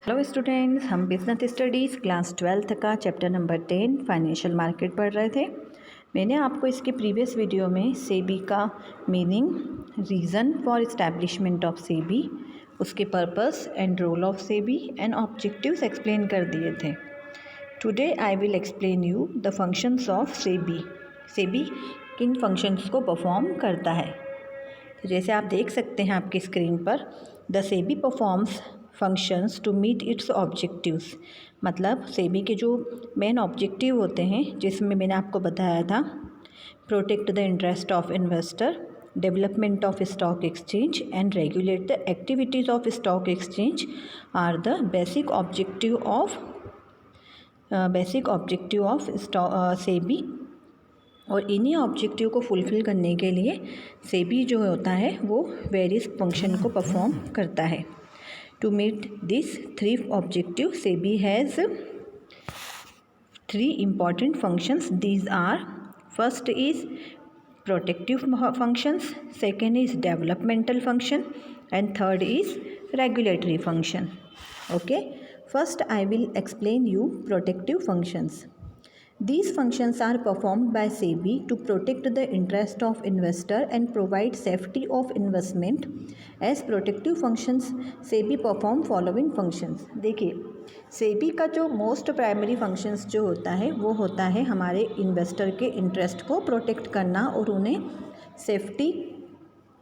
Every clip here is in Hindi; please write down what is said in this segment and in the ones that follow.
हेलो स्टूडेंट्स, हम बिजनेस स्टडीज़ क्लास 12th का चैप्टर नंबर 10 फाइनेंशियल मार्केट पढ़ रहे थे। मैंने आपको इसके प्रीवियस वीडियो में सेबी का meaning, reason for establishment of SEBI, उसके purpose and role of SEBI and objectives explain कर दिए थे। Today I will explain you the functions of SEBI. SEBI किन फंक्शंस को परफॉर्म करता है। तो जैसे आप देख सकते हैं आपकी स्क्रीन पर, the SEBI performs functions to meet its objectives. मतलब सेबी के जो मेन ऑब्जेक्टिव होते हैं, जिसमें मैंने आपको बताया था, protect the interest of investor, development of stock exchange and regulate the activities of stock exchange are the basic objective of SEBI. और इन्हीं ऑब्जेक्टिव को फुलफ़िल करने के लिए सेबी जो होता है वो वेरियस फंक्शन को परफॉर्म करता है। To meet this 3 objective, SEBI has 3 important functions. These are, first is protective functions, second is developmental function, and third is regulatory function. Okay, first I will explain you protective functions. These functions are performed by SEBI to protect the interest of investor and provide safety of investment. As protective functions, SEBI perform following functions. देखिए, SEBI का जो मोस्ट प्राइमरी फंक्शंस जो होता है वो होता है हमारे इन्वेस्टर के इंटरेस्ट को प्रोटेक्ट करना और उन्हें सेफ्टी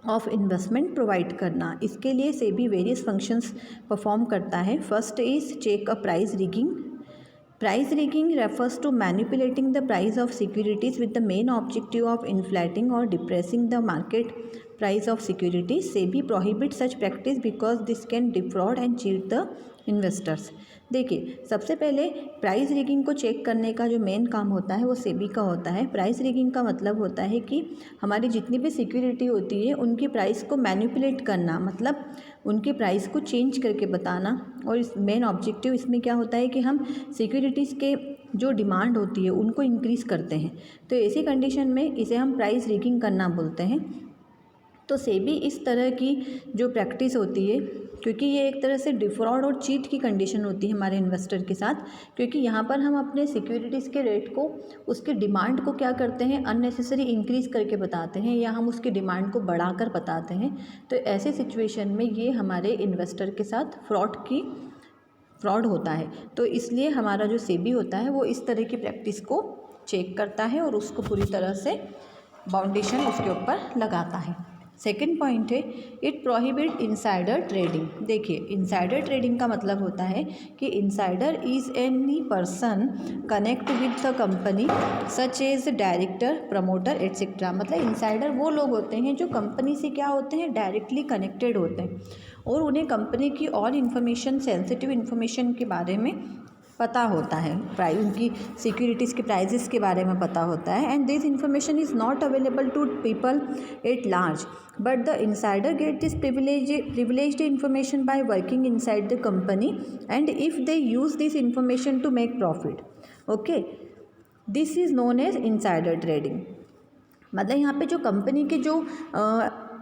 ऑफ इन्वेस्टमेंट प्रोवाइड करना। इसके लिए SEBI वेरियस फंक्शंस परफॉर्म करता है। First is check a price rigging. Price rigging refers to manipulating the price of securities with the main objective of inflating or depressing the market price of securities. SEBI prohibits such practice because this can defraud and cheat the investors. देखिए, सबसे पहले प्राइस रिगिंग को चेक करने का जो मेन काम होता है वो सेबी का होता है। प्राइस रिगिंग का मतलब होता है कि हमारी जितनी भी सिक्योरिटी होती है उनकी प्राइस को मैनिपुलेट करना, मतलब उनके प्राइस को चेंज करके बताना। और इस मेन ऑब्जेक्टिव इसमें क्या होता है कि हम सिक्योरिटीज़ के जो डिमांड होती है उनको इंक्रीज़ करते हैं। तो ऐसी कंडीशन में इसे हम प्राइस रिगिंग करना बोलते हैं। तो सेबी इस तरह की जो प्रैक्टिस होती है, क्योंकि ये एक तरह से डिफ्रॉड और चीट की कंडीशन होती है हमारे इन्वेस्टर के साथ, क्योंकि यहाँ पर हम अपने सिक्योरिटीज़ के रेट को, उसके डिमांड को क्या करते हैं, अननेसेसरी इंक्रीज़ करके बताते हैं या हम उसकी डिमांड को बढ़ाकर बताते हैं। तो ऐसे सिचुएशन में ये हमारे इन्वेस्टर के साथ फ्रॉड होता है। तो इसलिए हमारा जो सेबी होता है वो इस तरह की प्रैक्टिस को चेक करता है और उसको पूरी तरह से बाउंडेशन उसके ऊपर लगाता है। सेकेंड पॉइंट है, इट प्रोहिबिट इनसाइडर ट्रेडिंग. देखिए, इनसाइडर ट्रेडिंग का मतलब होता है कि insider is any person connect with the company such as director, promoter etcetera. मतलब इनसाइडर वो लोग होते हैं जो कंपनी से क्या होते हैं, डायरेक्टली कनेक्टेड होते हैं और उन्हें कंपनी की और इन्फॉर्मेशन, सेंसिटिव इन्फॉर्मेशन के बारे में पता होता है, उनकी सिक्योरिटीज़ के प्राइजेस के बारे में पता होता है। And this information is not available to people at large, but the insider get this privileged information by working inside the company and if they use this information to make profit. Okay, this is known as insider trading. मतलब यहाँ पे जो कंपनी के जो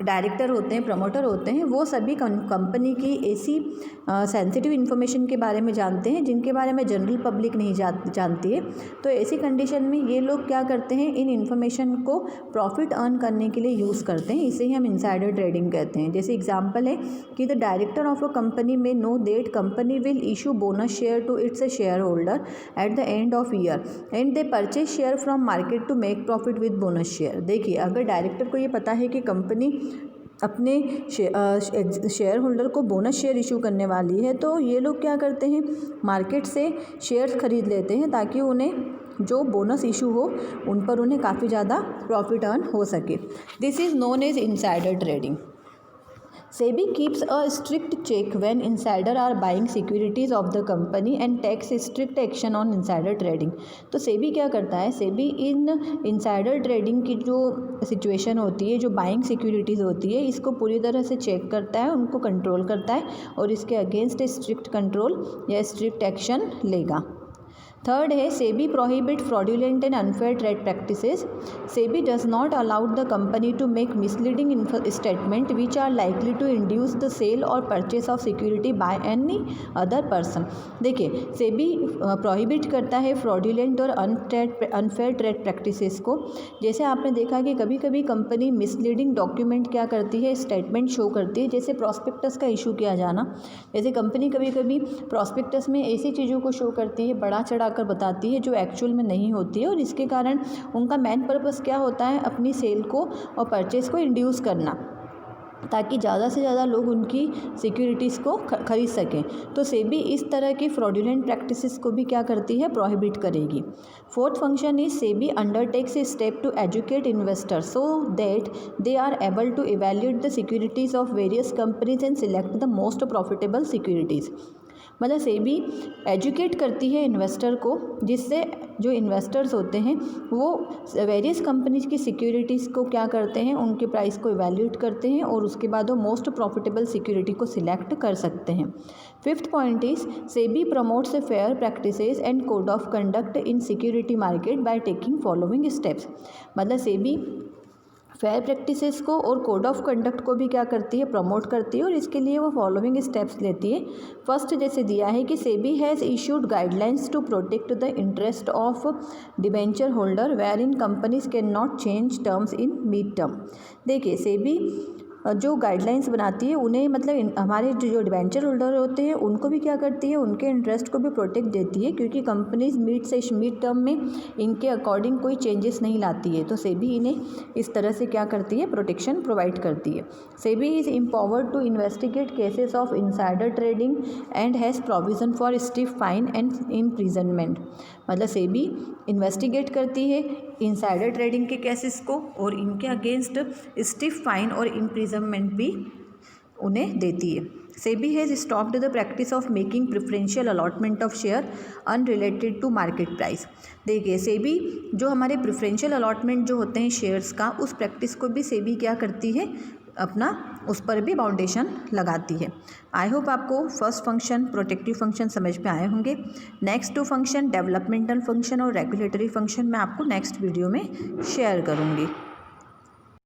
डायरेक्टर होते हैं, प्रमोटर होते हैं, वो सभी कंपनी की ऐसी सेंसिटिव इन्फॉर्मेशन के बारे में जानते हैं जिनके बारे में जनरल पब्लिक नहीं जानती है। तो ऐसी कंडीशन में ये लोग क्या करते हैं, इन इन्फॉर्मेशन को प्रॉफिट अर्न करने के लिए यूज़ करते हैं। इसे ही हम इंसाइडर ट्रेडिंग कहते हैं। जैसे एग्जांपल है कि the director of a company में know that company will issue bonus share to its shareholder at the end of year and they purchase share from market to make profit with bonus share. देखिए, अगर डायरेक्टर को ये पता है कि कंपनी अपने शेयर होल्डर को बोनस शेयर इशू करने वाली है, तो ये लोग क्या करते हैं, मार्केट से शेयर्स खरीद लेते हैं ताकि उन्हें जो बोनस इशू हो उन पर उन्हें काफ़ी ज़्यादा प्रॉफिट अर्न हो सके. This is known as insider trading. SEBI keeps a strict check when insider are buying securities of the company and takes strict action on insider trading. तो SEBI क्या करता है, SEBI इन इंसाइडर ट्रेडिंग की जो सिचुएशन होती है, जो बाइंग सिक्योरिटीज़ होती है, इसको पूरी तरह से चेक करता है, उनको कंट्रोल करता है और इसके अगेंस्ट स्ट्रिक्ट कंट्रोल या स्ट्रिक्ट एक्शन लेगा. थर्ड है SEBI prohibit fraudulent and unfair trade practices. SEBI does not allow the company to make misleading statement which are likely to induce the sale or purchase of security by any other person. देखिए सेबी प्रोहिबिट करता है फ्रॉडुलेंट और अनफेयर ट्रेड प्रैक्टिसेस को. जैसे आपने देखा कि कभी कभी कंपनी मिसलीडिंग डॉक्यूमेंट क्या करती है, स्टेटमेंट शो करती है, जैसे प्रॉस्पेक्टस का इशू किया जाना. जैसे कंपनी कभी कभी प्रॉस्पेक्टस में ऐसी चीज़ों को शो करती है, बड़ा चढ़ा कर बताती है जो एक्चुअल में नहीं होती है, और इसके कारण उनका मेन पर्पस क्या होता है, अपनी सेल को और परचेस को इंड्यूस करना, ताकि ज़्यादा से ज़्यादा लोग उनकी सिक्योरिटीज़ को खरीद सकें. तो सेबी इस तरह की फ्रॉडुलेंट प्रैक्टिसेस को भी क्या करती है, प्रोहिबिट करेगी. Fourth function is SEBI undertakes a step to educate investors so that they are able to evaluate the securities of various companies and select the most profitable securities. मतलब सेबी एजुकेट करती है इन्वेस्टर को, जिससे जो इन्वेस्टर्स होते हैं वो वेरियस कंपनीज की सिक्योरिटीज़ को क्या करते हैं, उनके प्राइस को इवैल्यूएट करते हैं और उसके बाद वो मोस्ट प्रॉफिटेबल सिक्योरिटी को सिलेक्ट कर सकते हैं. Fifth point is SEBI promotes fair practices and code of conduct in security market by taking following steps. मतलब सेबी फेयर प्रैक्टिसेस को और कोड ऑफ कंडक्ट को भी क्या करती है, प्रमोट करती है, और इसके लिए वो फॉलोइंग स्टेप्स लेती है. फर्स्ट जैसे दिया है कि SEBI has issued guidelines to protect the interest of debenture holder where in companies can not change terms in mid term. देखिए सेबी जो गाइडलाइंस बनाती है उन्हें मतलब हमारे जो डिबेंचर होल्डर होते हैं उनको भी क्या करती है, उनके इंटरेस्ट को भी प्रोटेक्ट देती है, क्योंकि कंपनीज मिड टर्म में इनके अकॉर्डिंग कोई चेंजेस नहीं लाती है. तो सेबी इन्हें इस तरह से क्या करती है, प्रोटेक्शन प्रोवाइड करती है. SEBI is empowered to investigate cases of insider trading and has provision for stiff fine and imprisonment. मतलब सेबी इन्वेस्टिगेट करती है इनसाइडर ट्रेडिंग के केसेस को और इनके अगेंस्ट स्टिफ फाइन और इम्प्रिजनमेंट भी उन्हें देती है. SEBI has stopped the practice of making preferential allotment of share unrelated to market price. देखिए सेबी जो हमारे प्रेफरेंशियल अलॉटमेंट जो होते हैं शेयर्स का, उस प्रैक्टिस को भी सेबी क्या करती है, अपना उस पर भी बाउंडेशन लगाती है. आई होप आपको फर्स्ट फंक्शन प्रोटेक्टिव फंक्शन समझ में आए होंगे. नेक्स्ट 2 फंक्शन डेवलपमेंटल फंक्शन और रेगुलेटरी फंक्शन मैं आपको नेक्स्ट वीडियो में शेयर करूँगी.